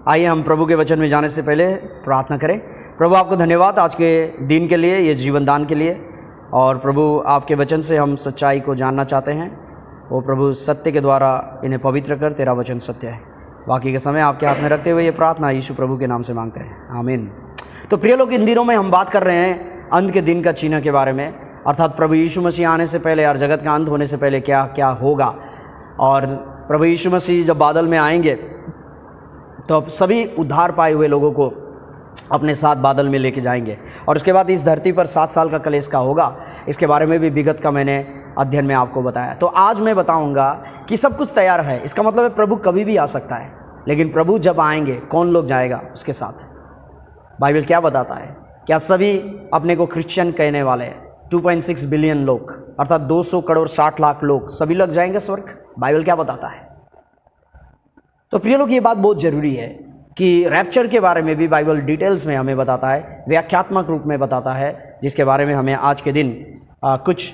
आइए हम प्रभु के वचन में जाने से पहले प्रार्थना करें। प्रभु आपको धन्यवाद आज के दिन के लिए, ये जीवन दान के लिए। और प्रभु आपके वचन से हम सच्चाई को जानना चाहते हैं। वो प्रभु सत्य के द्वारा इन्हें पवित्र कर, तेरा वचन सत्य है। बाकी के समय आपके हाथ में रखते हुए ये प्रार्थना यीशु प्रभु के नाम से मांगते हैं, आमीन। तो प्रिय लोग, इन दिनों में हम बात कर रहे हैं अंत के दिन का चिन्ह के बारे में, अर्थात प्रभु यीशु मसीह आने से पहले और जगत का अंत होने से पहले क्या क्या होगा। और प्रभु यीशु मसीह जब बादल में आएंगे तो अब सभी उद्धार पाए हुए लोगों को अपने साथ बादल में लेके जाएंगे। और उसके बाद इस धरती पर 7 साल का कलेश का होगा। इसके बारे में भी विगत का मैंने अध्ययन में आपको बताया। तो आज मैं बताऊंगा कि सब कुछ तैयार है। इसका मतलब है प्रभु कभी भी आ सकता है, लेकिन प्रभु जब आएंगे कौन लोग जाएगा उसके साथ। बाइबल क्या बताता है? क्या सभी अपने को क्रिश्चियन कहने वाले 2.6 बिलियन लोग, अर्थात 200 करोड़ 60 लाख लोग, सभी लोग जाएंगे स्वर्ग? बाइबल क्या बताता है? तो प्रिय लोग, ये बात बहुत ज़रूरी है कि रैप्चर के बारे में भी बाइबल डिटेल्स में हमें बताता है, व्याख्यात्मक रूप में बताता है, जिसके बारे में हमें आज के दिन कुछ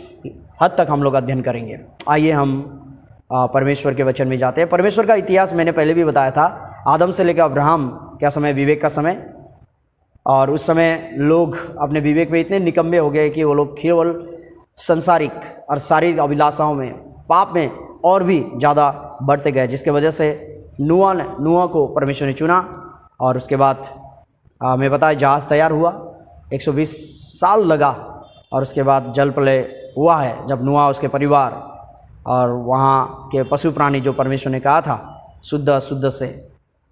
हद तक हम लोग अध्ययन करेंगे। आइए हम परमेश्वर के वचन में जाते हैं। परमेश्वर का इतिहास मैंने पहले भी बताया था। आदम से लेकर अब्राहम क्या समय? विवेक का समय। और उस समय लोग अपने विवेक में इतने निकम्मे हो गए कि वो लोग केवल संसारिक और शारीरिक अभिलाषाओं में, पाप में और भी ज़्यादा बढ़ते गए, जिसके वजह से नूह को परमेश्वर ने चुना। और उसके बाद हमें पता है जहाज़ तैयार हुआ, 120 साल लगा। और उसके बाद जल प्रलय हुआ है, जब नूह, उसके परिवार और वहाँ के पशु प्राणी जो परमेश्वर ने कहा था शुद्ध अशुद्ध से,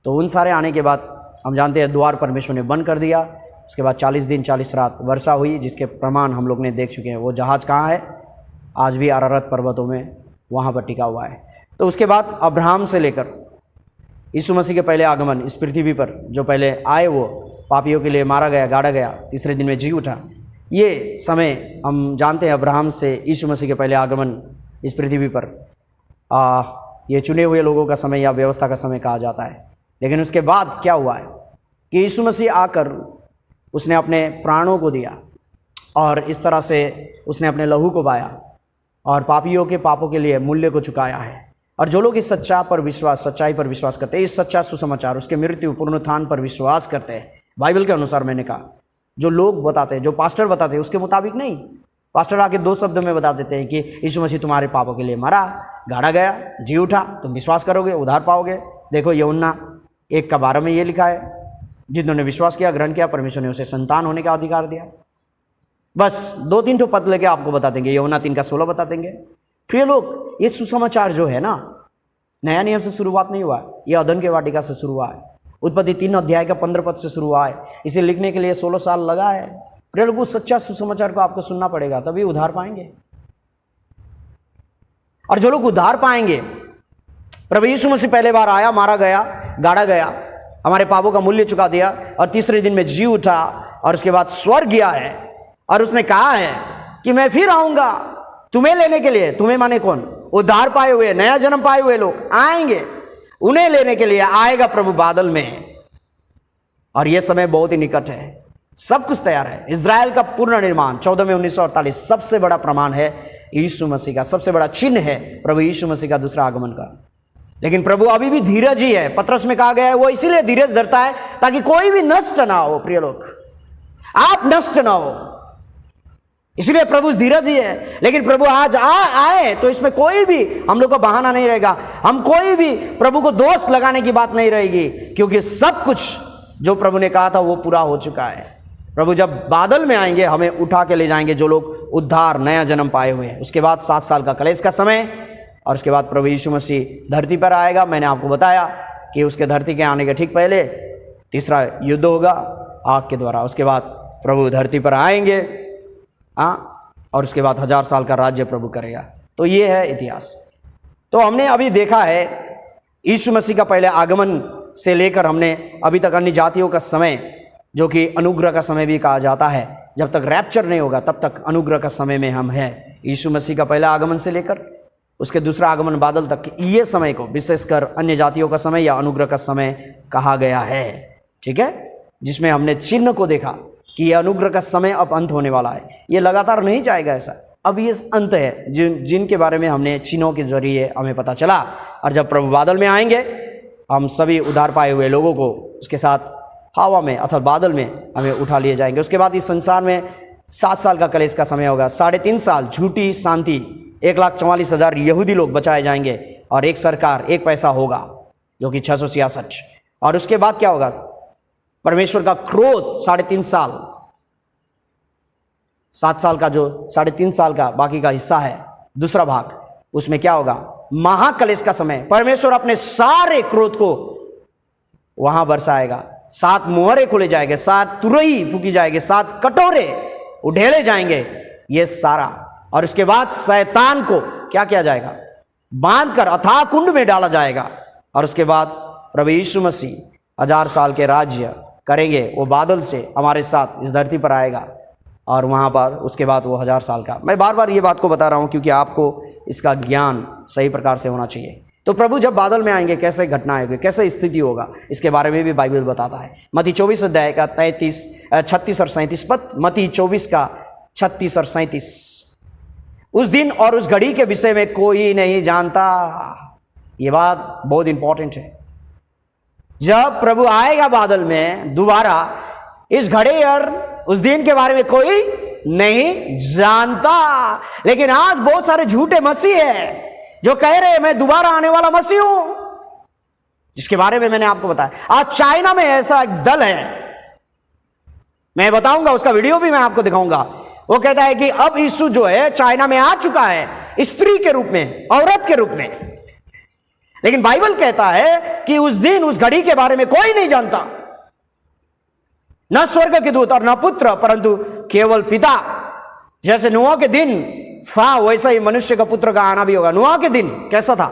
तो उन सारे आने के बाद हम जानते हैं द्वार परमेश्वर ने बंद कर दिया। उसके बाद 40 दिन 40 रात वर्षा हुई, जिसके प्रमाण हम लोग ने देख चुके हैं। वो जहाज़ कहाँ है? आज भी अरारत पर्वतों में वहाँ पर टिका हुआ है। तो उसके बाद अब्राहम से लेकर यीशु मसीह के पहले आगमन इस पृथ्वी पर, जो पहले आए वो पापियों के लिए मारा गया, गाड़ा गया, तीसरे दिन में जी उठा। ये समय हम जानते हैं अब्राहम से यीशु मसीह के पहले आगमन इस पृथ्वी पर, ये चुने हुए लोगों का समय या व्यवस्था का समय कहा जाता है। लेकिन उसके बाद क्या हुआ है कि यीशु मसीह आकर उसने अपने प्राणों को दिया और इस तरह से उसने अपने लहू को बहाया और पापियों के पापों के लिए मूल्य को चुकाया है। और जो लोग इस सच्चाई पर विश्वास करते हैं, इस सच्चा सुसमाचार, उसके मृत्यु पुनरुत्थान पर विश्वास करते हैं, बाइबल के अनुसार मैंने कहा, जो लोग बताते हैं, जो पास्टर बताते हैं, उसके मुताबिक नहीं। पास्टर आके 2 शब्द में बता देते हैं कि यीशु मसीह तुम्हारे पापों के लिए मरा, गाड़ा गया, जी उठा, तुम विश्वास करोगे उद्धार पाओगे। देखो यूहन्ना 1:12 में ये लिखा है, जिन्होंने विश्वास किया, ग्रहण किया, परमेश्वर ने उसे संतान होने का अधिकार दिया। बस 2-3 पद लेके आपको बता देंगे, यूहन्ना 3:16 बता देंगे। प्रिय लोग, ये सुसमाचार जो है ना, नया नियम से शुरुआत नहीं हुआ, ये अदन के वाटिका से शुरू हुआ है। उत्पत्ति 3 अध्याय का 15 पद से शुरू हुआ है। इसे लिखने के लिए 16 साल लगा है। प्रिय लोग, उस सच्चा सुसमाचार को आपको सुनना पड़ेगा, तभी उद्धार पाएंगे। और जो लोग उद्धार पाएंगे, प्रभु यीशु मसीह पहले बार आया, मारा गया, गाड़ा गया, हमारे पापों का मूल्य चुका दिया और तीसरे दिन में जी उठा और उसके बाद स्वर्ग गया है। और उसने कहा है कि मैं फिर आऊंगा तुम्हें लेने के लिए। तुम्हें माने कौन? उद्धार पाए हुए, नया जन्म पाए हुए लोग आएंगे, उन्हें लेने के लिए आएगा प्रभु बादल में। और यह समय बहुत ही निकट है, सब कुछ तैयार है। इजराइल का पूर्ण निर्माण 14 में 1948 सबसे बड़ा प्रमाण है यीशु मसीह का, सबसे बड़ा चिन्ह है प्रभु यीशु मसीह का दूसरा आगमन का। लेकिन प्रभु अभी भी धीरज ही है। पतरस में कहा गया है वो इसीलिए धीरज धरता है ताकि कोई भी नष्ट ना हो। प्रिय लोग, आप नष्ट ना हो, इसलिए प्रभु धीरज ही है। लेकिन प्रभु आज आए तो इसमें कोई भी हम लोग का बहाना नहीं रहेगा, हम कोई भी प्रभु को दोष लगाने की बात नहीं रहेगी, क्योंकि सब कुछ जो प्रभु ने कहा था वो पूरा हो चुका है। प्रभु जब बादल में आएंगे हमें उठा के ले जाएंगे, जो लोग उद्धार नया जन्म पाए हुए हैं। उसके बाद 7 साल का कलेश का समय और उसके बाद प्रभु यीशु मसीह धरती पर आएगा। मैंने आपको बताया कि उसके धरती के आने के ठीक पहले तीसरा युद्ध होगा आग के द्वारा। उसके बाद प्रभु धरती पर आएंगे, और उसके बाद 1000 साल का राज्य प्रभु करेगा। तो ये है इतिहास। तो हमने अभी देखा है यीशु मसीह का पहले आगमन से लेकर हमने अभी तक अन्य जातियों का समय, जो कि अनुग्रह का समय भी कहा जाता है, जब तक रैप्चर नहीं होगा तब तक अनुग्रह का समय में हम हैं। यीशु मसीह का पहला आगमन से लेकर उसके दूसरा आगमन बादल तक, ये समय को विशेषकर अन्य जातियों का समय या अनुग्रह का समय कहा गया है। ठीक है, जिसमें हमने चिन्ह को देखा कि यह अनुग्रह का समय अब अंत होने वाला है। ये लगातार नहीं जाएगा ऐसा, अब ये अंत है जिनके बारे में हमने चिन्हों के जरिए हमें पता चला। और जब प्रभु बादल में आएंगे हम सभी उद्धार पाए हुए लोगों को उसके साथ हवा में अथवा बादल में हमें उठा लिए जाएंगे। उसके बाद इस संसार में 7 साल का कलेश का समय होगा, 3.5 साल झूठी शांति, 1,44,000 यहूदी लोग बचाए जाएंगे और एक सरकार, एक पैसा होगा जो कि 666। और उसके बाद क्या होगा? परमेश्वर का क्रोध 3.5 साल, 7 साल का जो 3.5 साल का बाकी का हिस्सा है, दूसरा भाग, उसमें क्या होगा? महाकलेश का समय। परमेश्वर अपने सारे क्रोध को वहां बरसाएगा। 7 मुहरे खोले जाएंगे, 7 तुरही फूकी जाएंगे, 7 कटोरे उधेड़े जाएंगे, ये सारा। और उसके बाद शैतान को क्या किया जाएगा? बांधकर अथाह कुंड में डाला जाएगा। और उसके बाद प्रभु यीशु मसीह 1000 साल के राज्य करेंगे। वो बादल से हमारे साथ इस धरती पर आएगा और वहां पर उसके बाद वो 1000 साल का। मैं बार बार ये बात को बता रहा हूं क्योंकि आपको इसका ज्ञान सही प्रकार से होना चाहिए। तो प्रभु जब बादल में आएंगे कैसे घटना होगी, कैसे स्थिति होगा, इसके बारे में भी बाइबल बताता है। मत्ती 24 अध्याय का 36 और 37 पद, मत्ती 24 का 36 और 37। उस दिन और उस घड़ी के विषय में कोई नहीं जानता। यह बात बहुत इंपॉर्टेंट है। जब प्रभु आएगा बादल में दोबारा, इस घड़ी और उस दिन के बारे में कोई नहीं जानता। लेकिन आज बहुत सारे झूठे मसीह हैं जो कह रहे हैं मैं दोबारा आने वाला मसीह हूं, जिसके बारे में मैंने आपको बताया। आज चाइना में ऐसा एक दल है, मैं बताऊंगा, उसका वीडियो भी मैं आपको दिखाऊंगा। वो कहता है कि अब यीशु जो है चाइना में आ चुका है स्त्री के रूप में, औरत के रूप में। लेकिन बाइबल कहता है कि उस दिन उस घड़ी के बारे में कोई नहीं जानता, न स्वर्ग के दूत और न पुत्र, परंतु केवल पिता। जैसे नूह के दिन था वैसा ही मनुष्य का पुत्र का आना भी होगा। नूह के दिन कैसा था?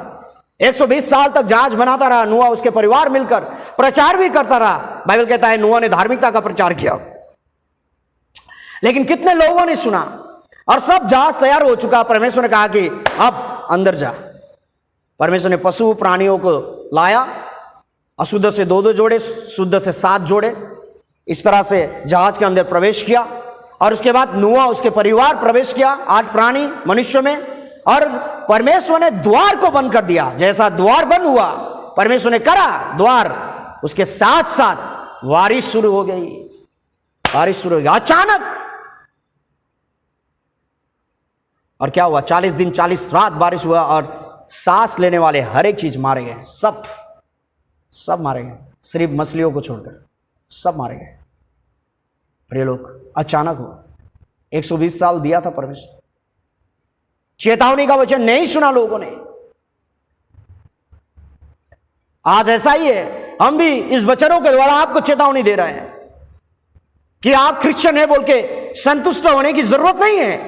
120 साल तक जहाज बनाता रहा नूह, उसके परिवार मिलकर प्रचार भी करता रहा। बाइबल कहता है नूह ने धार्मिकता का प्रचार किया, लेकिन कितने लोगों ने सुना और सब जहाज तैयार हो चुका। परमेश्वर ने कहा कि अब अंदर जा। परमेश्वर ने पशु प्राणियों को लाया, अशुद्ध से 2-2 जोड़े, शुद्ध से 7 जोड़े, इस तरह से जहाज के अंदर प्रवेश किया। और उसके बाद नूह उसके परिवार प्रवेश किया 8 प्राणी मनुष्य में। और परमेश्वर ने द्वार को बंद कर दिया। जैसा द्वार बंद हुआ परमेश्वर ने करा द्वार, उसके साथ साथ बारिश शुरू हो गई। बारिश शुरू हो गई अचानक। और क्या हुआ? 40 दिन 40 रात बारिश हुआ और सांस लेने वाले हर एक चीज मारे गए। सब मारे गए, सिर्फ मछलियों को छोड़कर सब मारे गए। प्रिय लोग, अचानक हुआ। 120 साल दिया था परमेश्वर, चेतावनी का वचन नहीं सुना लोगों ने। आज ऐसा ही है, हम भी इस वचनों के द्वारा आपको चेतावनी दे रहे हैं कि आप क्रिश्चियन है बोल के संतुष्ट होने की जरूरत नहीं है,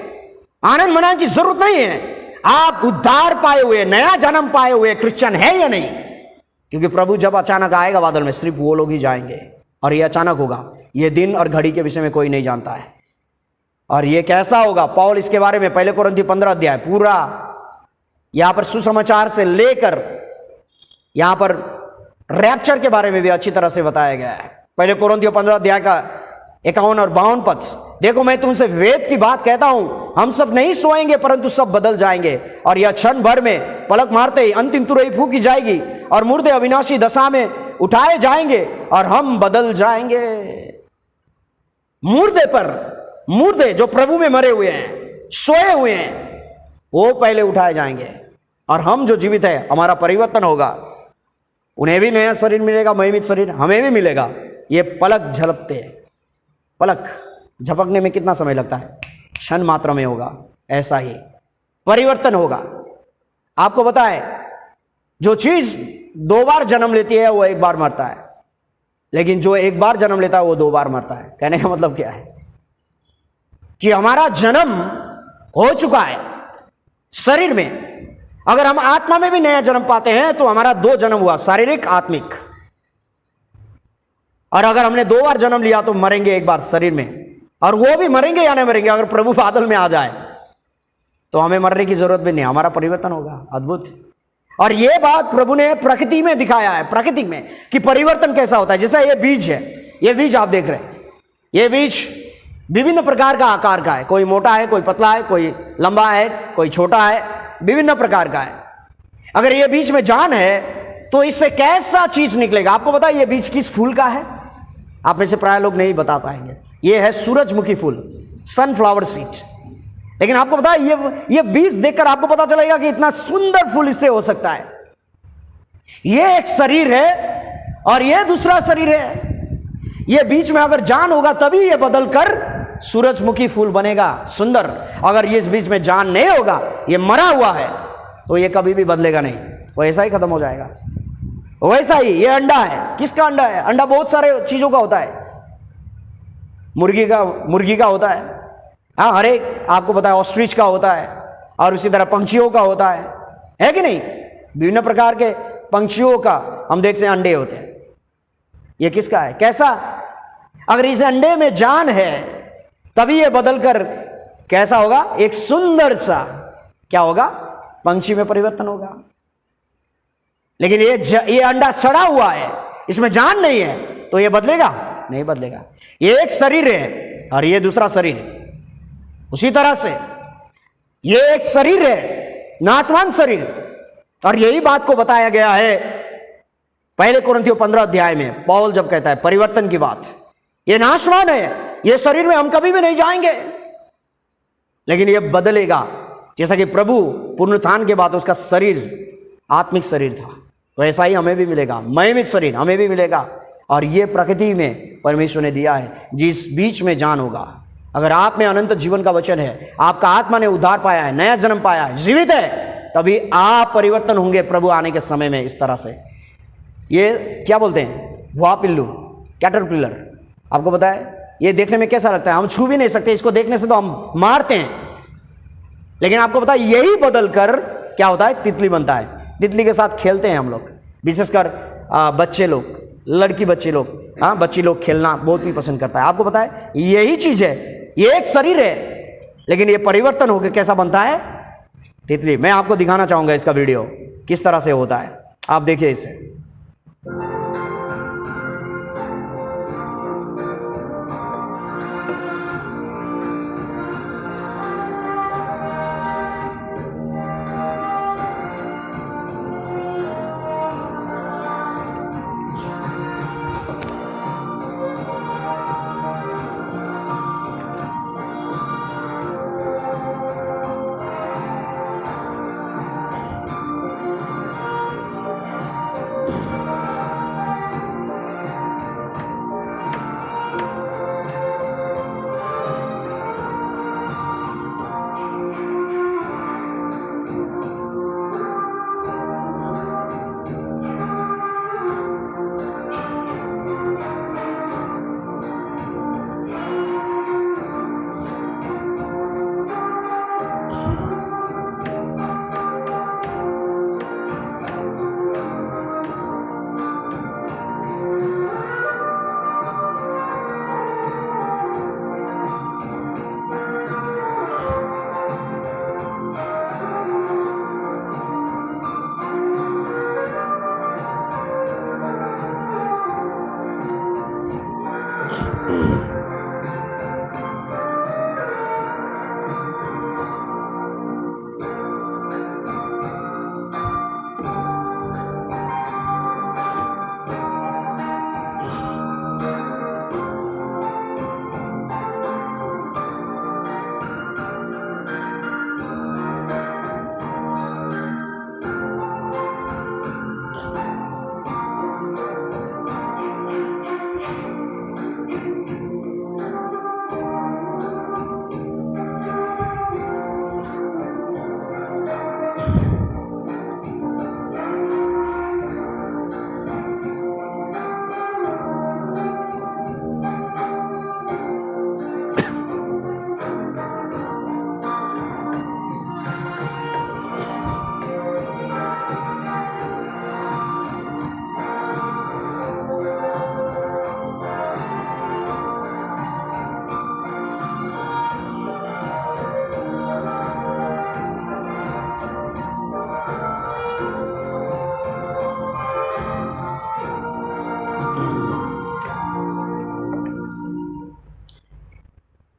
आनंद मनाने की जरूरत नहीं है। आप उद्धार पाए हुए, नया जन्म पाए हुए क्रिश्चियन है या नहीं? क्योंकि प्रभु जब अचानक आएगा बादल में, सिर्फ वो लोग ही जाएंगे और ये अचानक होगा। ये दिन और घड़ी के विषय में कोई नहीं जानता है। और ये कैसा होगा? पौल इसके बारे में 1 कोरिन्थियों 15 अध्याय पूरा यहां पर सुसमाचार से लेकर यहां पर रैप्चर के बारे में भी अच्छी तरह से बताया गया है। 1 कोरिन्थियों 15 अध्याय का 51 और 52 पद। देखो मैं तुमसे वेद की बात कहता हूं, हम सब नहीं सोएंगे परंतु सब बदल जाएंगे। और यह क्षण भर में पलक मारते ही अंतिम तुरही फूकी जाएगी और मुर्दे अविनाशी दशा में उठाए जाएंगे और हम बदल जाएंगे। मुर्दे जो प्रभु में मरे हुए हैं, सोए हुए हैं, वो पहले उठाए जाएंगे और हम जो जीवित है हमारा परिवर्तन होगा। उन्हें भी नया शरीर मिलेगा, महिमित शरीर हमें भी मिलेगा। ये पलक झलकते हैं। पलक झपकने में कितना समय लगता है? क्षण मात्र में होगा। ऐसा ही परिवर्तन होगा। आपको बताए, जो चीज 2 बार जन्म लेती है वो 1 बार मरता है, लेकिन जो 1 बार जन्म लेता है वो 2 बार मरता है। कहने का मतलब क्या है? कि हमारा जन्म हो चुका है शरीर में। अगर हम आत्मा में भी नया जन्म पाते हैं तो हमारा 2 जन्म हुआ, शारीरिक आत्मिक। और अगर हमने 2 बार जन्म लिया तो मरेंगे 1 बार शरीर में, और वो भी मरेंगे या नहीं मरेंगे। अगर प्रभु बादल में आ जाए तो हमें मरने की जरूरत भी नहीं, हमारा परिवर्तन होगा। अद्भुत। और ये बात प्रभु ने प्रकृति में दिखाया है, प्रकृति में, कि परिवर्तन कैसा होता है। जैसा ये बीज है, ये बीज आप देख रहे हैं, ये बीज विभिन्न प्रकार का आकार का है। कोई मोटा है, कोई पतला है, कोई लंबा है, कोई छोटा है, विभिन्न प्रकार का है। अगर ये बीज में जान है तो इससे कैसा चीज निकलेगा? आपको पता है ये बीज किस फूल का है? आप में से प्राय लोग नहीं बता पाएंगे। ये है सूरजमुखी फूल, सनफ्लावर सीड। लेकिन आपको पता है ये बीज देखकर आपको पता चलेगा कि इतना सुंदर फूल इससे हो सकता है। ये एक शरीर है और ये दूसरा शरीर है। ये बीच में अगर जान होगा तभी ये बदलकर सूरजमुखी फूल बनेगा, सुंदर। अगर ये इस बीच में जान नहीं होगा, ये मरा हुआ है, तो ये कभी भी बदलेगा नहीं, वो ऐसा ही खत्म हो जाएगा। वैसा ही ये अंडा है। किसका अंडा है? अंडा बहुत सारे चीजों का होता है। मुर्गी का होता है, हाँ, हर एक आपको पता है, ऑस्ट्रिच का होता है, और उसी तरह पंछियों का होता है कि नहीं? विभिन्न प्रकार के पंछियों का हम देखते हैं अंडे होते हैं। ये किसका है? कैसा? अगर इस अंडे में जान है तभी ये बदलकर कैसा होगा? एक सुंदर सा क्या होगा? पंछी में परिवर्तन होगा। लेकिन ये अंडा सड़ा हुआ है, इसमें जान नहीं है, तो ये बदलेगा? नहीं बदलेगा। ये एक शरीर है और ये दूसरा शरीर है। उसी तरह से ये एक शरीर है, नाशवान शरीर, और यही बात को बताया गया है पहले कुरिन्थियों 15 अध्याय में। पौल जब कहता है परिवर्तन की बात, ये नाशवान है, ये शरीर में हम कभी भी नहीं जाएंगे, लेकिन ये बदलेगा। जैसा कि प्रभु पुनरुत्थान के बाद उसका शरीर आत्मिक शरीर था, तो ऐसा ही हमें भी मिलेगा, महिमित शरीर हमें भी मिलेगा। और ये प्रकृति में परमेश्वर ने दिया है, जिस बीच में जान होगा। अगर आप में अनंत जीवन का वचन है, आपका आत्मा ने उद्धार पाया है, नया जन्म पाया है, जीवित है, तभी आप परिवर्तन होंगे प्रभु आने के समय में। इस तरह से ये क्या बोलते हैं? हुआ पिल्लू, कैटरपिलर। आपको पता है ये देखने में कैसा लगता है? हम छू भी नहीं सकते इसको, देखने से तो हम मारते हैं। लेकिन आपको पता है यही बदलकर क्या होता है? तितली बनता है। तितली के साथ खेलते हैं हम लोग, विशेषकर बच्चे लोग, लड़की बच्चे लोग, हाँ, बच्ची लोग खेलना बहुत ही पसंद करता है। आपको पता है यही चीज है, ये एक शरीर है, लेकिन ये परिवर्तन होकर कैसा बनता है? तितली। मैं आपको दिखाना चाहूंगा इसका वीडियो किस तरह से होता है, आप देखिए इसे।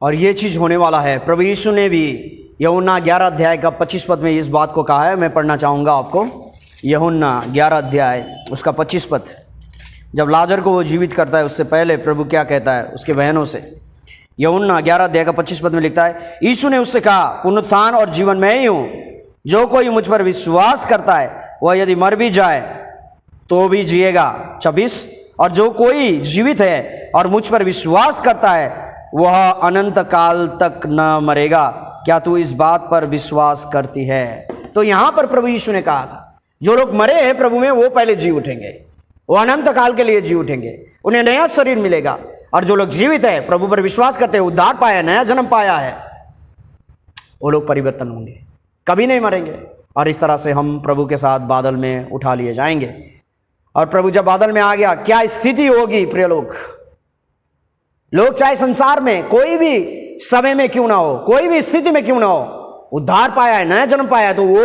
और ये चीज होने वाला है। प्रभु यीशु ने भी यूहन्ना 11 अध्याय का 25 पद में इस बात को कहा है। मैं पढ़ना चाहूंगा आपको। यूहन्ना 11 अध्याय उसका 25 पद, जब लाजर को वो जीवित करता है उससे पहले प्रभु क्या कहता है उसके बहनों से। यूहन्ना 11 अध्याय का 25 पद में लिखता है, यीशु ने उससे कहा, पुनरुत्थान और जीवन मैं ही हूँ, जो कोई मुझ पर विश्वास करता है वह यदि मर भी जाए तो भी जिएगा। 26, और जो कोई जीवित है और मुझ पर विश्वास करता है वह अनंत काल तक न मरेगा। क्या तू इस बात पर विश्वास करती है? तो यहां पर प्रभु यीशु ने कहा था, जो लोग मरे हैं प्रभु में वो पहले जी उठेंगे, वो अनंत काल के लिए जी उठेंगे, उन्हें नया शरीर मिलेगा। और जो लोग जीवित है, प्रभु पर विश्वास करते हैं, उद्धार पाया, नया जन्म पाया है, वो लोग परिवर्तन होंगे, कभी नहीं मरेंगे। और इस तरह से हम प्रभु के साथ बादल में उठा लिए जाएंगे। और प्रभु जब बादल में आ गया, क्या स्थिति होगी प्रिय लोग? लोग चाहे संसार में कोई भी समय में क्यों ना हो, कोई भी स्थिति में क्यों ना हो, उद्धार पाया है, नया जन्म पाया है, तो वो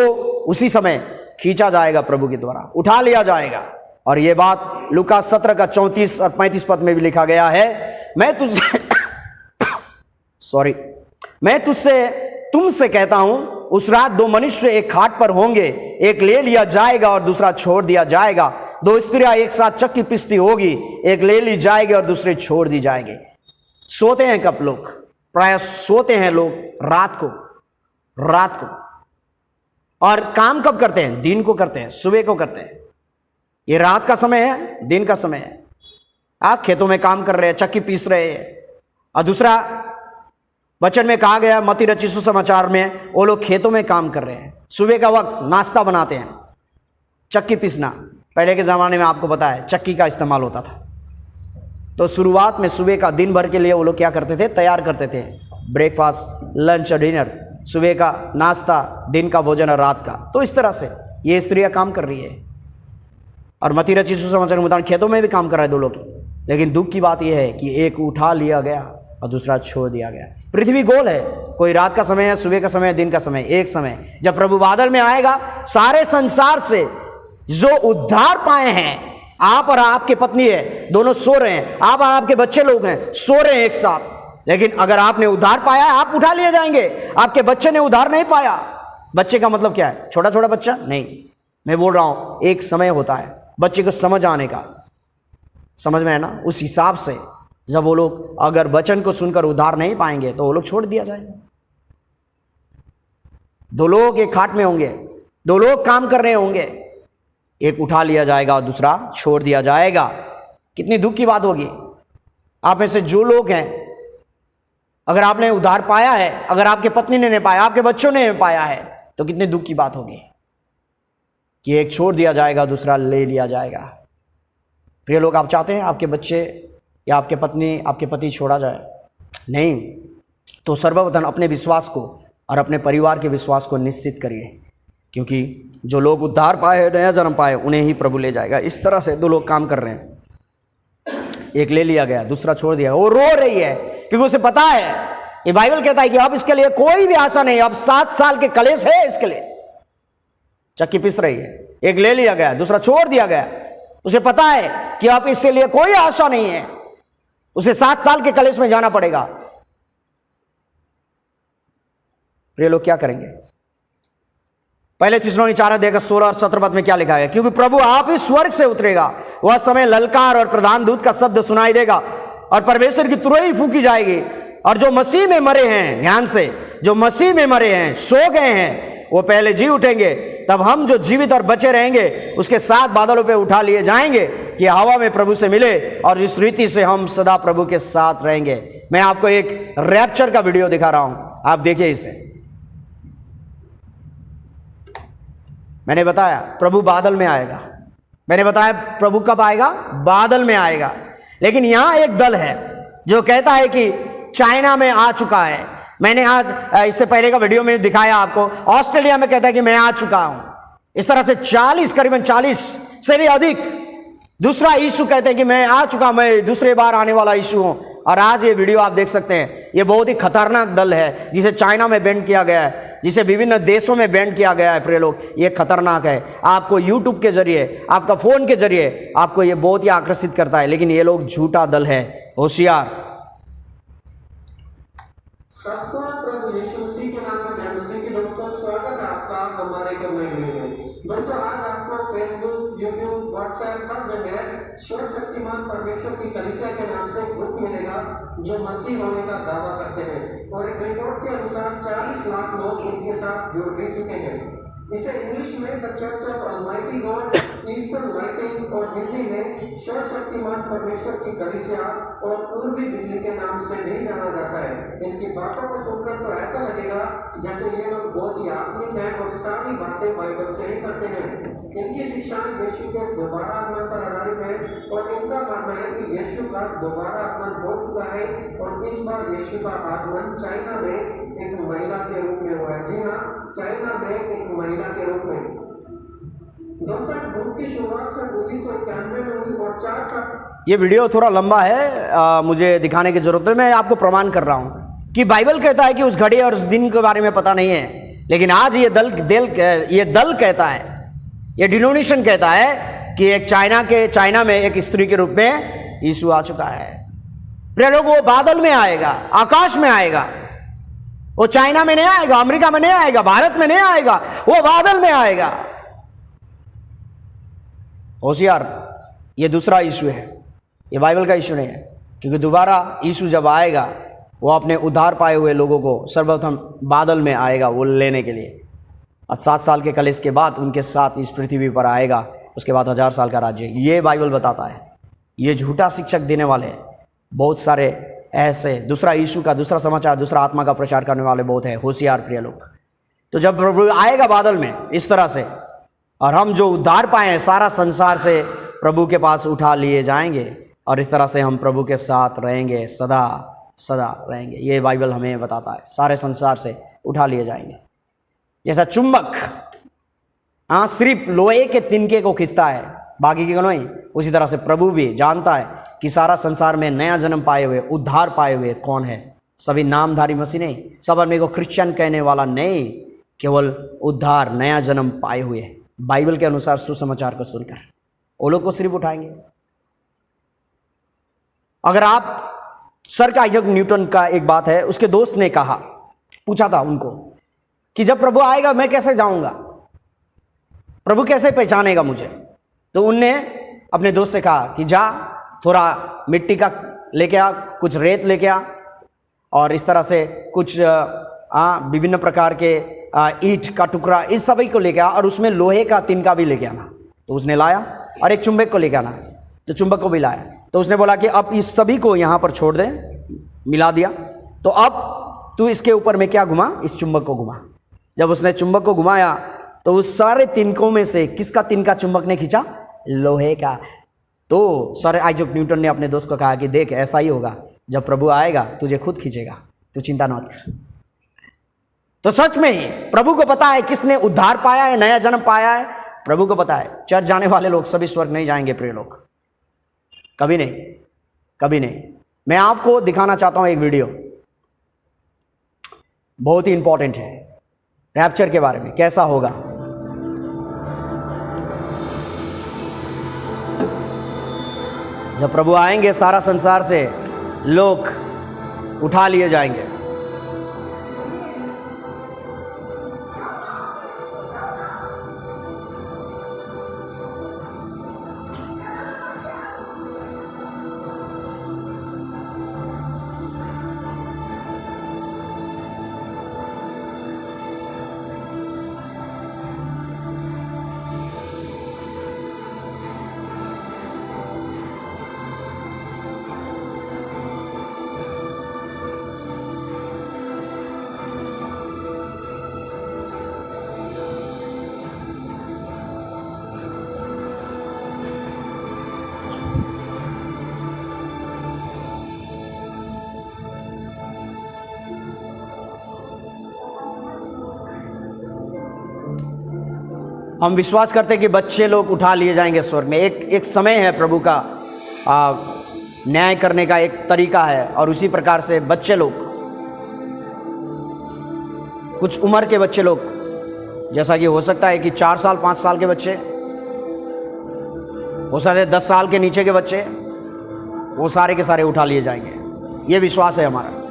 उसी समय खींचा जाएगा, प्रभु के द्वारा उठा लिया जाएगा। और ये बात लूका 17 का 34 और 35 पद में भी लिखा गया है, मैं तुमसे कहता हूं, उस रात दो मनुष्य एक खाट पर होंगे, एक ले लिया जाएगा और दूसरा छोड़ दिया जाएगा। दो स्त्रियां एक साथ चक्की पिसती होगी, एक ले ली जाएगी और दूसरी छोड़ दी जाएगी। सोते हैं कब लोग? प्राय सोते हैं लोग रात को। और काम कब करते हैं? दिन को करते हैं, सुबह को करते हैं। ये रात का समय है, दिन का समय है। आप खेतों में काम कर रहे हैं, चक्की पीस रहे हैं। और दूसरा वचन में कहा गया मत्ती रचित सुसमाचार में, वो लोग खेतों में काम कर रहे हैं, सुबह का वक्त नाश्ता बनाते हैं। चक्की पीसना, पहले के ज़माने में आपको पता है चक्की का इस्तेमाल होता था। तो शुरुआत में सुबह का दिन भर के लिए वो लोग क्या करते थे? तैयार करते थे ब्रेकफास्ट, लंच और डिनर, सुबह का नाश्ता, दिन का भोजन और रात का। तो इस तरह से ये स्त्रियां काम कर रही है। और मत्ती रचित सुसमाचार के मुताबिक खेतों में भी काम कर रहा है दो लोग। लेकिन दुख की बात यह है कि एक उठा लिया गया और दूसरा छोड़ दिया गया। पृथ्वी गोल है, कोई रात का समय है, सुबह का समय है, दिन का समय, एक समय। जब प्रभु बादल में आएगा, सारे संसार से जो उद्धार पाए हैं, आप और आपकी पत्नी है, दोनों सो रहे हैं, आप और आपके बच्चे लोग हैं, सो रहे हैं एक साथ। लेकिन अगर आपने उद्धार पाया है, आप उठा लिए जाएंगे। आपके बच्चे ने उद्धार नहीं पाया। बच्चे का मतलब क्या है? छोटा छोटा बच्चा नहीं, मैं बोल रहा हूं एक समय होता है बच्चे को समझ आने का, समझ में है ना? उस हिसाब से जब वो लोग अगर वचन को सुनकर उद्धार नहीं पाएंगे तो वो लोग छोड़ दिया जाएगा। दो लोग एक खाट में होंगे, दो लोग काम कर रहे होंगे, एक उठा लिया जाएगा और दूसरा छोड़ दिया जाएगा। कितनी दुख की बात होगी। आप में से जो लोग हैं, अगर आपने उद्धार पाया है, अगर आपके पत्नी ने नहीं पाया, आपके बच्चों ने नहीं पाया है, तो कितनी दुख की बात होगी कि एक छोड़ दिया जाएगा, दूसरा ले लिया जाएगा। प्रिय लोग, आप चाहते हैं आपके बच्चे या आपके पत्नी, आपके पति छोड़ा जाए? नहीं। तो सर्वप्रथम अपने विश्वास को और अपने परिवार के विश्वास को निश्चित करिए, क्योंकि जो लोग उद्धार पाए, नया जन्म पाए, उन्हें ही प्रभु ले जाएगा। इस तरह से दो लोग काम कर रहे हैं, एक ले लिया गया, दूसरा छोड़ दिया। वो रो रही है क्योंकि उसे पता है, ये बाइबल कहता है कि अब इसके लिए कोई भी आशा नहीं, अब 7 साल के कलेश है इसके लिए। चक्की पिस रही है, एक ले लिया गया, दूसरा छोड़ दिया गया। उसे पता है कि अब इसके लिए कोई आशा नहीं है, उसे 7 साल के कलेश में जाना पड़ेगा। प्रिय लोग, क्या करेंगे? पहले तिस्सलुनीके 4 अध्याय 16 और 17 पद में क्या लिखा है? क्योंकि प्रभु आप ही स्वर्ग से उतरेगा, वह समय ललकार और प्रधान दूत का शब्द सुनाई देगा और परमेश्वर की तुरही फूंकी जाएगी, और जो मसीह में मरे हैं, ध्यान से, जो मसीह में मरे हैं, सो गए हैं, वो पहले जी उठेंगे। तब हम जो जीवित और बचे रहेंगे उसके साथ बादलों पे उठा लिए जाएंगे कि हवा में प्रभु से मिले, और इस रीति से हम सदा प्रभु के साथ रहेंगे। मैं आपको एक रैप्चर का वीडियो दिखा रहा हूं, आप देखिए इसे। मैंने बताया प्रभु बादल में आएगा, मैंने बताया प्रभु कब आएगा? बादल में आएगा। लेकिन यहां एक दल है जो कहता है कि चाइना में आ चुका है। मैंने आज इससे पहले का वीडियो में दिखाया आपको, ऑस्ट्रेलिया में कहता है कि मैं आ चुका हूं। इस तरह से 40, करीबन 40 से भी अधिक दूसरा यीशु कहते हैं कि मैं आ चुका, मैं दूसरे बार आने वाला यीशु हूं। और आज ये वीडियो आप देख सकते हैं, ये बहुत ही खतरनाक दल है जिसे चाइना में बैन किया गया है, जिसे विभिन्न देशों में बैन किया गया है। प्रिय लोग, ये खतरनाक है। आपको यूट्यूब के जरिए, आपका फोन के जरिए आपको ये बहुत ही आकर्षित करता है, लेकिन ये लोग झूठा दल है। होशियार। सबका प्रभु यीशु मसीह के नाम में जय मसीह की दोस्तों, स्वागत है आपका हमारे कमेंट में। सुनेंगे। दोस्तों, आज आपको फेसबुक, यूट्यूब, व्हाट्सएप हर जगह सर्वशक्तिमान परमेश्वर की कलीसिया के नाम से ग्रुप मिलेगा जो मसीह होने का दावा करते हैं, और एक रिपोर्ट के अनुसार 40 लाख लोग इनके साथ जुड़ भी चुके हैं। इसे इंग्लिश में the church of almighty God, eastern lighting, और हिंदी में सर्वशक्तिमान परमेश्वर की कलीसिया और पूर्वी बिजली के नाम से भी जाना जाता है। इनकी बातों को सुनकर तो ऐसा लगेगा जैसे ये लोग बहुत ही आत्मिक हैं और सारी बातें बाइबल से ही करते हैं। इनकी शिक्षाएं यीशु के दोबारा आगमन पर आधारित है, और इनका मानना है कि यीशु का दोबारा आगमन हो चुका है, और इस बार यीशु का आगमन चाइना में एक महिला के रूप में हुआ है। जी हाँ, चाइना में एक महिला के रूप में। दोस्तों, इस ग्रुप की शुरुआत सन 1991 में हुई और 4 साल। ये वीडियो थोड़ा लंबा है, मुझे दिखाने की जरूरत है। मैं आपको प्रमाण कर रहा हूं कि बाइबल कहता है कि उस घड़ी और उस दिन के बारे में पता नहीं है, लेकिन आज ये दल कहता है, ये डिनोमिनेशन कहता है कि एक चाइना में एक स्त्री के रूप में यीशु आ चुका है। प्रिय लोग, वो बादल में आएगा, आकाश में आएगा। वो चाइना में नहीं आएगा, अमेरिका में नहीं आएगा, भारत में नहीं आएगा, वो बादल में आएगा। होशियार, ये दूसरा इशू है, ये बाइबल का इशू नहीं है, क्योंकि दोबारा यीशु जब आएगा वो अपने उद्धार पाए हुए लोगों को सर्वप्रथम बादल में आएगा वो लेने के लिए, और 7 साल के कलेश के बाद उनके साथ इस पृथ्वी पर आएगा। उसके बाद 1000 साल का राज्य, ये बाइबल बताता है। ये झूठा शिक्षक देने वाले बहुत सारे ऐसे, दूसरा यीशु का दूसरा समाचार, दूसरा आत्मा का प्रचार करने वाले बहुत है। होशियार प्रिय लोग, तो जब प्रभु आएगा बादल में इस तरह से, और हम जो उद्धार पाए हैं सारा संसार से प्रभु के पास उठा लिए जाएंगे, और इस तरह से हम प्रभु के साथ रहेंगे, सदा सदा रहेंगे। ये बाइबल हमें बताता है, सारे संसार से उठा लिए जाएंगे। जैसा चुंबक सिर्फ लोहे के तिनके को खींचता है, बाकी की नहीं, उसी तरह से प्रभु भी जानता है कि सारा संसार में नया जन्म पाए हुए, उद्धार पाए हुए कौन है। सभी नामधारी मसीह नहीं, सब अपने को क्रिश्चियन कहने वाला नहीं, केवल उद्धार नया जन्म पाए हुए बाइबल के अनुसार सुसमाचार को सुनकर वो लोग को सिर्फ उठाएंगे। अगर आप सर आइजैक न्यूटन का एक बात है, उसके दोस्त ने कहा, पूछा था उनको कि जब प्रभु आएगा मैं कैसे जाऊंगा, प्रभु कैसे पहचानेगा मुझे। तो उनने अपने दोस्त से कहा कि जा थोड़ा मिट्टी का लेके आ, कुछ रेत लेके आ, और इस तरह से कुछ विभिन्न प्रकार के ईंट का टुकड़ा, इस सभी को लेके आ, और उसमें लोहे का तिनका भी लेके आना। तो उसने लाया, और एक चुंबक को लेके आना, तो चुंबक को भी लाया। तो उसने बोला कि अब इस सभी को यहाँ पर छोड़ दे, मिला दिया। तो अब तू इसके ऊपर में क्या घुमा, इस चुंबक को घुमा। जब उसने चुंबक को घुमाया तो उस सारे तिनकों में से किसका तिनका चुंबक ने खींचा, लोहे का। तो सर आइजैक न्यूटन ने अपने दोस्त को कहा कि देख, ऐसा ही होगा, जब प्रभु आएगा तुझे खुद खींचेगा, तू चिंता मत कर। तो सच में ही प्रभु को पता है किसने उद्धार पाया है, नया जन्म पाया है, प्रभु को पता है। चर्च जाने वाले लोग सभी स्वर्ग नहीं जाएंगे प्रिय लोग, कभी नहीं, कभी नहीं। मैं आपको दिखाना चाहता हूं एक वीडियो, बहुत ही इंपॉर्टेंट है, रैप्चर के बारे में कैसा होगा। जब प्रभु आएंगे सारा संसार से लोग उठा लिए जाएंगे। हम विश्वास करते हैं कि बच्चे लोग उठा लिए जाएंगे स्वर्ग में। एक समय है प्रभु का न्याय करने का एक तरीका है, और उसी प्रकार से बच्चे लोग, कुछ उम्र के बच्चे लोग, जैसा कि हो सकता है कि 4 साल 5 साल के बच्चे, हो सकता है 10 साल के नीचे के बच्चे, वो सारे के सारे उठा लिए जाएंगे। ये विश्वास है हमारा।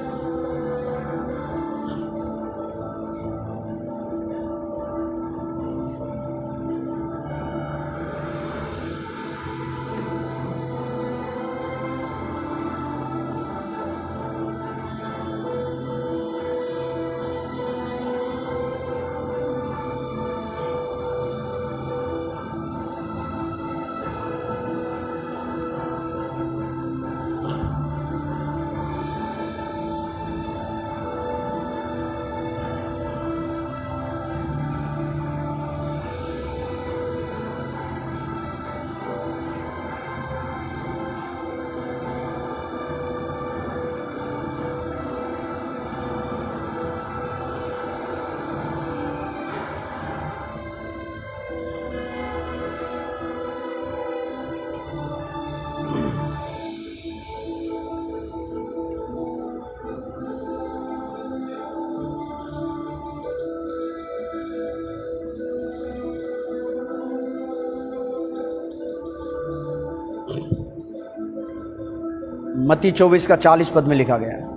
मत्ती 24 का 40 पद में लिखा गया है।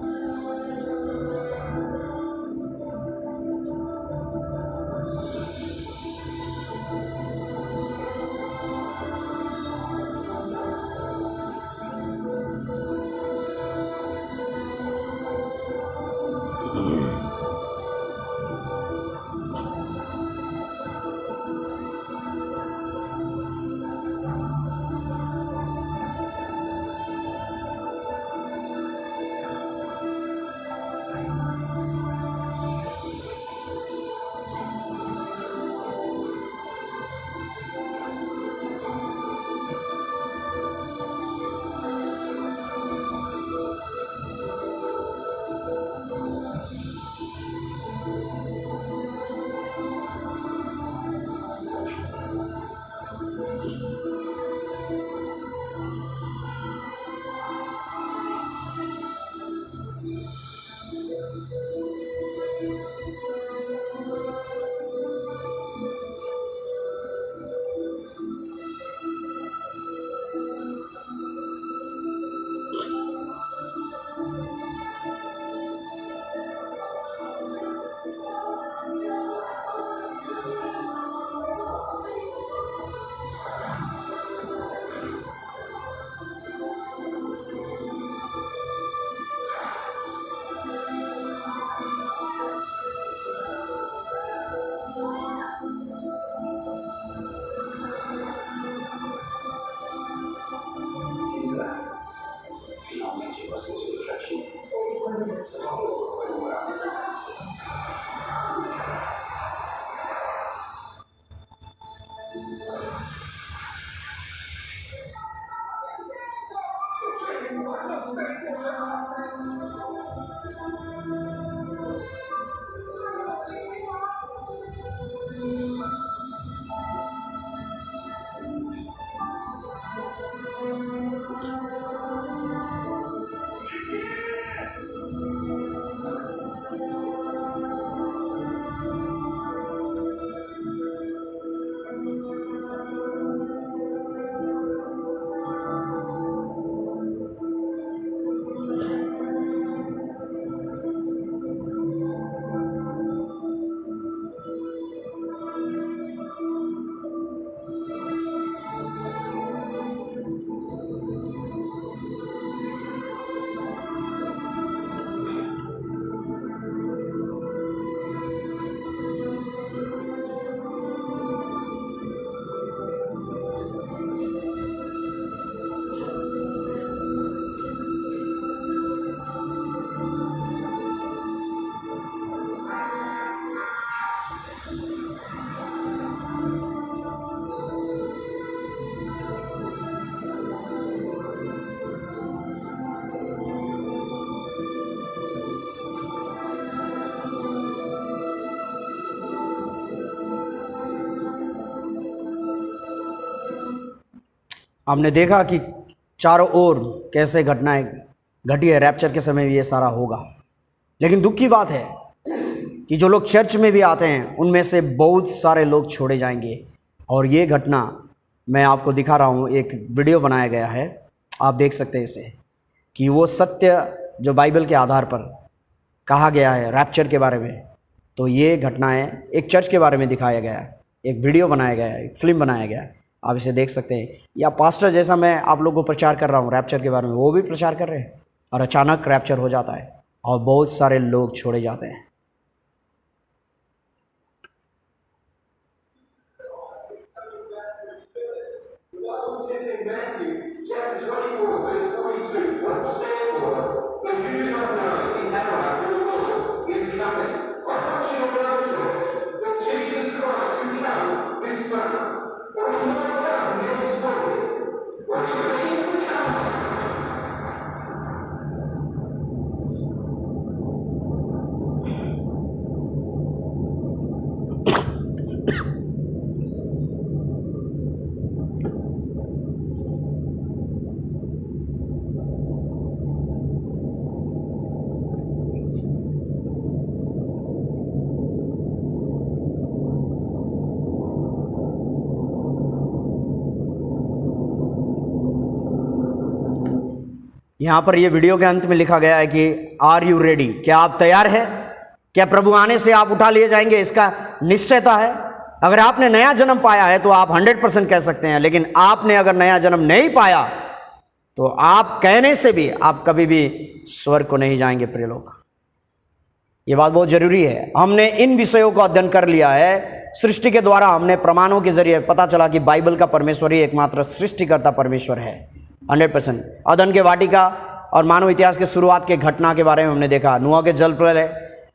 हमने देखा कि चारों ओर कैसे घटनाएं घटी है। रैप्चर के समय भी ये सारा होगा। लेकिन दुख की बात है कि जो लोग चर्च में भी आते हैं उनमें से बहुत सारे लोग छोड़े जाएंगे। और ये घटना मैं आपको दिखा रहा हूँ, एक वीडियो बनाया गया है, आप देख सकते हैं इसे, कि वो सत्य जो बाइबल के आधार पर कहा गया है रैप्चर के बारे में, तो ये घटनाएं एक चर्च के बारे में दिखाया गया है, एक वीडियो बनाया गया है, एक फिल्म बनाया गया है, आप इसे देख सकते हैं। या पास्टर जैसा मैं आप लोगों को प्रचार कर रहा हूँ रैप्चर के बारे में, वो भी प्रचार कर रहे हैं और अचानक रैप्चर हो जाता है और बहुत सारे लोग छोड़े जाते हैं। यहाँ पर ये वीडियो के अंत में लिखा गया है कि आर यू रेडी, क्या आप तैयार है? क्या प्रभु आने से आप उठा लिए जाएंगे, इसका निश्चयता है? अगर आपने नया जन्म पाया है तो आप 100% कह सकते हैं, लेकिन आपने अगर नया जन्म नहीं पाया तो आप कहने से भी आप कभी भी स्वर्ग को नहीं जाएंगे। प्रिय लोग, ये बात बहुत जरूरी है। हमने इन विषयों को अध्ययन कर लिया है सृष्टि के द्वारा, हमने प्रमाणों के जरिए पता चला कि बाइबल का परमेश्वर ही एकमात्र सृष्टिकर्ता परमेश्वर है। 100% अदन के वाटिका और मानव इतिहास के शुरुआत के घटना के बारे में हमने देखा, नूह के जल प्रलय,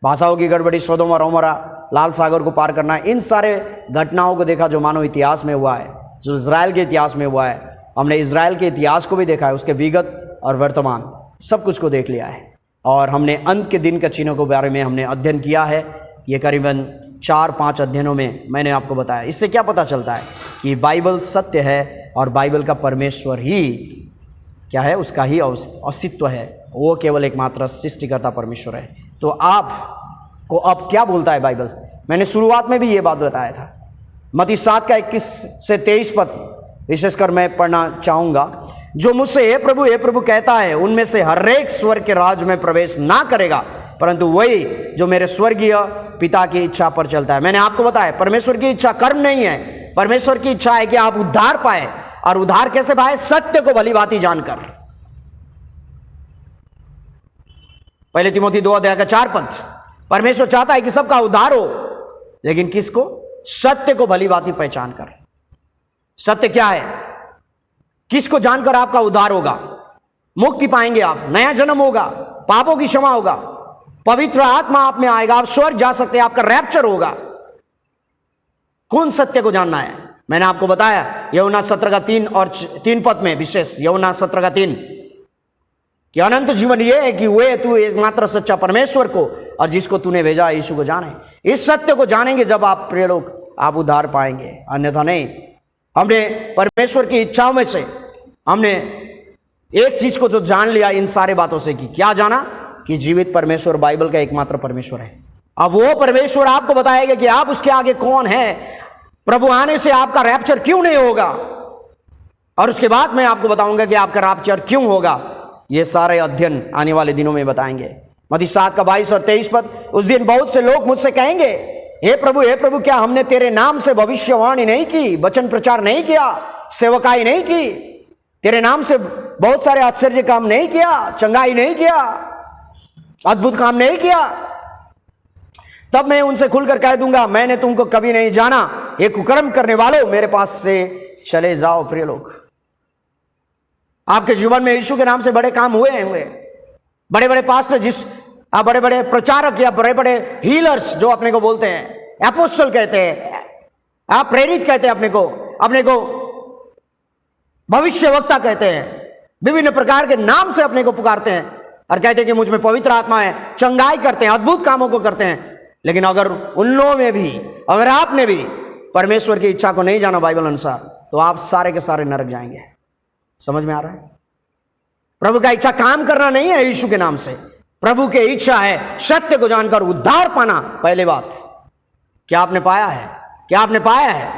भाषाओं की गड़बड़ी, सोदोम और गोमोरा, लाल सागर को पार करना, इन सारे घटनाओं को देखा जो मानव इतिहास में हुआ है, जो इजराइल के इतिहास में हुआ है। हमने इजराइल के इतिहास को भी देखा है, उसके विगत और वर्तमान सब कुछ को देख लिया है। और हमने अंत के दिन के चिन्हों के बारे में हमने अध्ययन किया है। ये करीबन 4-5 अध्ययनों में मैंने आपको बताया। इससे क्या पता चलता है कि बाइबल सत्य है और बाइबल का परमेश्वर ही क्या है, उसका ही अस्तित्व है, वो केवल एकमात्र सृष्टिकर्ता परमेश्वर है। तो आप को अब क्या बोलता है बाइबल? मैंने शुरुआत में भी ये बात बताया था। मत्ती 7 का 21 से 23 पद विशेषकर मैं पढ़ना चाहूंगा। जो मुझसे हे प्रभु कहता है, उनमें से हर एक स्वर्ग के राज में प्रवेश ना करेगा, परंतु वही जो मेरे स्वर्गीय पिता की इच्छा पर चलता है। मैंने आपको बताया परमेश्वर की इच्छा कर्म नहीं है, परमेश्वर की इच्छा है कि आप उद्धार पाए। और उद्धार कैसे पाए? सत्य को भली भांति जानकर। पहले तिमोथी 2 अध्याय का 4 पद, परमेश्वर चाहता है कि सबका उद्धार हो, लेकिन किसको? सत्य को भली भांति पहचान कर। सत्य क्या है? किसको जानकर आपका उद्धार होगा? मुक्ति पाएंगे, आप नया जन्म होगा, पापों की क्षमा होगा, पवित्र आत्मा आप में आएगा, आप स्वर्ग जा सकते हैं, आपका रैप्चर होगा। कौन सत्य को जानना है? मैंने आपको बताया यूहन्ना 17 का 3 और 3 पद में, विशेष यूहन्ना 17 का 3, कि अनंत जीवन यह है कि वे तू एकमात्र सच्चा परमेश्वर को और जिसको तूने भेजा यीशु को जाने। इस सत्य को जानेंगे जब आप प्रिय लोग आप उद्धार पाएंगे, अन्यथा नहीं। हमने परमेश्वर की इच्छाओं में से हमने एक चीज को जो जान लिया इन सारे बातों से, कि क्या जाना? कि जीवित परमेश्वर बाइबल का एकमात्र परमेश्वर है। अब वो परमेश्वर आपको बताएगा कि आप उसके आगे कौन है, प्रभु आने से आपका रैप्चर क्यों नहीं होगा, और उसके बाद मैं आपको बताऊंगा कि आपका रैप्चर क्यों होगा। ये सारे अध्ययन आने वाले दिनों में बताएंगे। मत्ती 7 का 22 और 23 पद, उस दिन बहुत से लोग मुझसे कहेंगे, हे प्रभु क्या हमने तेरे नाम से भविष्यवाणी नहीं की, वचन प्रचार नहीं किया, सेवकाई नहीं की, तेरे नाम से बहुत सारे आश्चर्य काम नहीं किया, चंगाई नहीं किया, अद्भुत काम नहीं किया? तब मैं उनसे खुलकर कह दूंगा, मैंने तुमको कभी नहीं जाना, ये कुकर्म करने वालों, मेरे पास से चले जाओ। प्रिय लोग, आपके जीवन में यीशु के नाम से बड़े काम हुए हैं, बड़े बड़े पास्टर, बड़े बड़े प्रचारक या बड़े बड़े हीलर्स जो अपने को बोलते हैं, एपोस्टल कहते हैं, आप प्रेरित कहते हैं, अपने को भविष्यवक्ता कहते हैं, विभिन्न प्रकार के नाम से अपने को पुकारते हैं और कहते हैं कि मुझ में पवित्र आत्मा है, चंगाई करते हैं, अद्भुत कामों को करते हैं। लेकिन अगर उन लोगों में भी, अगर आपने भी परमेश्वर की इच्छा को नहीं जाना बाइबल अनुसार, तो आप सारे के सारे नरक जाएंगे। समझ में आ रहा है? प्रभु का इच्छा काम करना नहीं है यीशु के नाम से, प्रभु की इच्छा है सत्य को जानकर उद्धार पाना। पहले बात, क्या आपने पाया है? क्या आपने पाया है?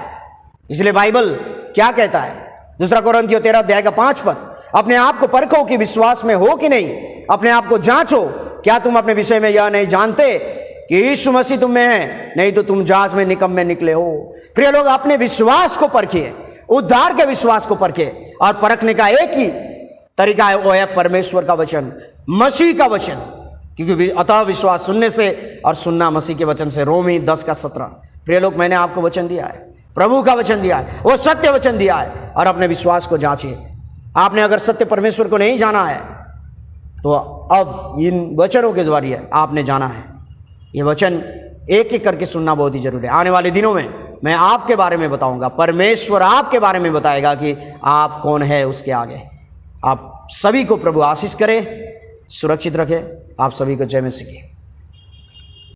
इसलिए बाइबल क्या कहता है? 2 कोरिन्थियों 13 अध्याय का 5 पद, अपने आप को परखो कि विश्वास में हो कि नहीं, अपने आप को जांचो, क्या तुम अपने विषय में यह नहीं जानते कि यीशु मसीह तुम में है, नहीं तो तुम जहाज में निकम्मे निकले हो। प्रिय लोग, अपने विश्वास को परखिए, उद्धार के विश्वास को परखिए, और परखने का एक ही तरीका है, वो है परमेश्वर का वचन, मसीह का वचन, क्योंकि अतः विश्वास सुनने से और सुनना मसीह के वचन से। रोमी 10 का 17। प्रिय लोग, मैंने आपको वचन दिया है, प्रभु का वचन दिया है, वो सत्य वचन दिया है, और अपने विश्वास को जांचिए। आपने अगर सत्य परमेश्वर को नहीं जाना है, तो अब इन वचनों के द्वारा आपने जाना है। ये वचन एक एक करके सुनना बहुत ही जरूरी है। आने वाले दिनों में मैं आपके बारे में बताऊंगा, परमेश्वर आपके बारे में बताएगा कि आप कौन है उसके आगे। आप सभी को प्रभु आशीष करे, सुरक्षित रखे। आप सभी को जय मसीह की।